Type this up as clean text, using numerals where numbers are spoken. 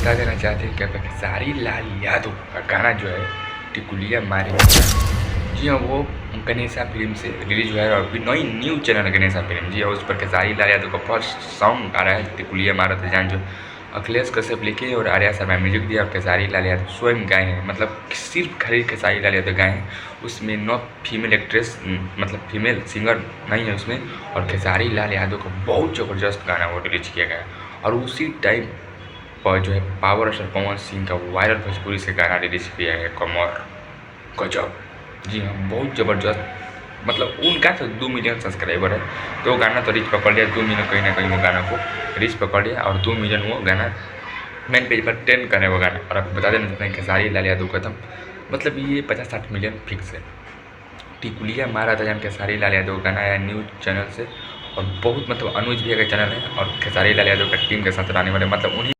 बता देना चाहते हैं कि आपका खेसारी लाल यादव का गाना जो है टिकुलिया मारे। जी हाँ, वो गणेशा फिल्म से रिलीज हुआ है और अभी नई न्यू चैनल गणेशा फिल्म। जी हाँ, उस पर खेसारी लाल यादव का फर्स्ट सॉन्ग आ रहा है टिकुलिया मारा था जान, जो अखिलेश कश्यप लिखे और आर्या शर्मा म्यूजिक दिया और खेसारी लाल यादव स्वयं गाए हैं। मतलब सिर्फ खाली खेसारी लाल यादव गाए हैं, उसमें नो फीमेल एक्ट्रेस, मतलब फीमेल सिंगर नहीं है उसमें। और खेसारी लाल यादव का बहुत ज़बरदस्त गाना वो रिलीज किया गया और उसी टाइम पर जो है पावर स्टार पवन सिंह का वायरल भोजपुरी से गाना रिलीज किया है कमर गजब। जी हाँ, बहुत ज़बरदस्त। मतलब उनका तो 2 मिलियन सब्सक्राइबर है, तो वो गाना तो रीच पकड़ लिया 2 मिलियन, कहीं ना कहीं वो गाना को रीच पकड़ लिया और 2 मिलियन वो गाना मेन पेज पर ट्रेंड करे वो गाना। और आपको बता देना चाहते हैं खेसारी लाल यादव का मतलब ये 50-60 मिलियन फिक्स है। टिकुलिया मारा था जहाँ खेसारी लाल यादव गाना आया न्यूज़ चैनल से और बहुत मतलब अनुज भैया का चैनल है और खेसारी लाल यादव का टीम के साथ रहने वाले मतलब उन्हीं